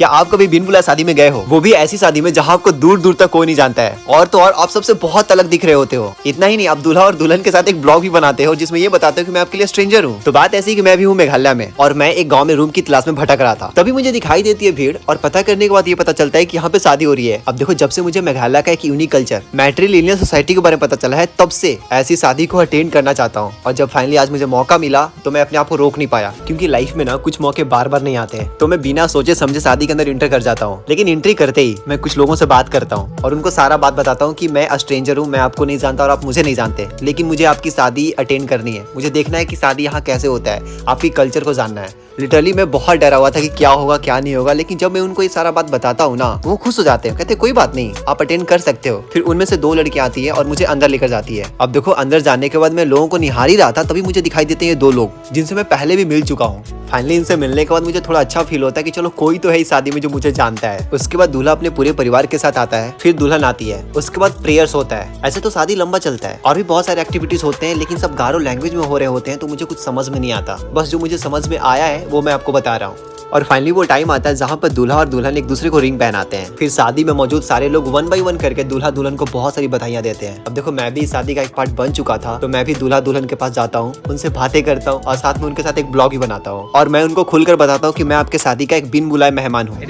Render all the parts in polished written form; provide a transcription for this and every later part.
क्या आप कभी बिन बुलाए शादी में गए हो, वो भी ऐसी शादी में जहाँ आपको दूर दूर तक कोई नहीं जानता है, और तो और आप सबसे बहुत अलग दिख रहे होते हो। इतना ही नहीं, आप दूल्हा और दुल्हन के साथ एक ब्लॉग भी बनाते हो जिसमें ये बताते हो कि मैं आपके लिए स्ट्रेंजर हूँ। तो बात ऐसी कि मैं भी हूँ मेघालय में, और मैं एक गाँव में रूम की तलाश में भटक रहा था। तभी मुझे दिखाई देती है भीड़, और पता करने के बाद ये पता चलता है कि यहाँ पे शादी हो रही है। अब देखो, जब से मुझे मेघालय का एक यूनिक कल्चर मैट्रिलिनियल सोसाइटी के बारे में पता चला है, तब से ऐसी शादी को अटेंड करना चाहता हूँ। और जब फाइनली आज मुझे मौका मिला तो मैं अपने आप को रोक नहीं पाया, क्योंकि लाइफ में ना कुछ मौके बार बार नहीं आते हैं। तो मैं बिना सोचे समझे शादी के अंदर इंटर कर जाता हूँ। लेकिन एंट्री करते ही मैं कुछ लोगों से बात करता हूँ और उनको सारा बात बताता हूँ कि मैं स्ट्रेंजर हूँ, मैं आपको नहीं जानता और आप मुझे नहीं जानते, लेकिन मुझे आपकी शादी अटेंड करनी है। मुझे देखना है कि शादी यहाँ कैसे होता है, आपकी कल्चर को जानना है। लिटरली मैं बहुत डरा हुआ था कि क्या होगा क्या नहीं होगा, लेकिन जब मैं उनको ये सारा बात बताता हूँ ना, वो खुश हो जाते हैं, कहते कोई बात नहीं, आप अटेंड कर सकते हो। फिर उनमें से 2 लड़कियां आती है और मुझे अंदर लेकर जाती है। अब देखो, अंदर जाने के बाद मैं लोगों को निहार ही रहा था, तभी मुझे दिखाई देते हैं 2 लोग जिनसे मैं पहले भी मिल चुका हूँ। फाइनली इनसे मिलने के बाद मुझे थोड़ा अच्छा फील होता है कि चलो कोई तो है इस शादी में जो मुझे जानता है। उसके बाद दूल्हा अपने पूरे परिवार के साथ आता है, फिर दुल्हन आती है, उसके बाद प्रेयर्स होता है। ऐसे तो शादी लंबा चलता है और भी बहुत सारे एक्टिविटीज होते हैं, लेकिन सब गारो लैंग्वेज में हो रहे होते हैं, तो मुझे कुछ समझ में नहीं आता। बस जो मुझे समझ में आया है वो मैं आपको बता रहा हूँ। और फाइनली वो टाइम आता है जहाँ पर दूल्हा और दुल्हन एक दूसरे को रिंग पहनाते हैं। फिर शादी में मौजूद सारे लोग 1 बाय 1 करके दूल्हा दुल्हन को बहुत सारी बधाइयां देते हैं। अब देखो, मैं भी इस शादी का एक पार्ट बन चुका था, तो मैं भी दूल्हा दुल्हन के पास जाता हूँ, उनसे बातें करता हूँ और साथ में उनके साथ एक ब्लॉग भी बनाता हूँ। और मैं उनको खुलकर बताता हूँ कि मैं आपके शादी का एक बिन बुलाए मेहमान हूँ। मैं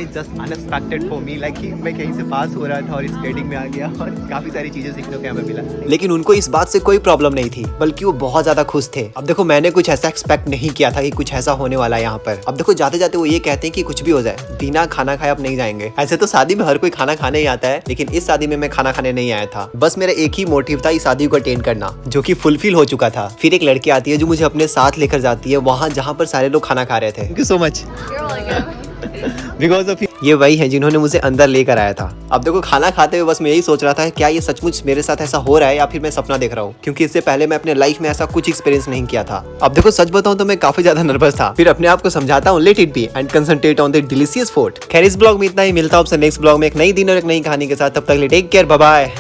कहीं से पास हो रहा था और इस वेडिंग में आ गया और काफी सारी चीजें सीखने को हमें मिला। लेकिन उनको इस बात से कोई प्रॉब्लम नहीं थी, बल्कि वो बहुत ज्यादा खुश थे। अब देखो, मैंने कुछ ऐसा एक्सपेक्ट नहीं किया था कि कुछ ऐसा होने वाला है यहाँ पर। अब देखो, जाते जाते वो ये कहते हैं कि कुछ भी हो जाए, बिना खाना खाए आप नहीं जाएंगे। ऐसे तो शादी में हर कोई खाना खाने ही आता है, लेकिन इस शादी में मैं खाना खाने नहीं आया था। बस मेरा एक ही मोटिव था इस शादी को अटेंड करना, जो कि फुलफिल हो चुका था। फिर एक लड़की आती है जो मुझे अपने साथ लेकर जाती है वहां जहां पर सारे लोग खाना खा रहे थे। Thank you so much. Because of ये वही है जिन्होंने मुझे अंदर लेकर आया था। अब देखो, खाना खाते हुए बस मैं यही सोच रहा था क्या ये सचमुच मेरे साथ ऐसा हो रहा है या फिर मैं सपना देख रहा हूँ, क्योंकि इससे पहले मैं अपने लाइफ में ऐसा कुछ एक्सपीरियंस नहीं किया था। अब देखो, सच बताऊं तो मैं काफी ज्यादा नर्वस था। फिर अपने आप को समझाता हूँ, let it be and concentrate on the delicious food. खैर, इस ब्लॉग में इतना ही। मिलता हूं आपसे नेक्स्ट ब्लॉग में एक नई दिन और एक नई कहानी के साथ। तब तक टेक केयर, बाय बाय।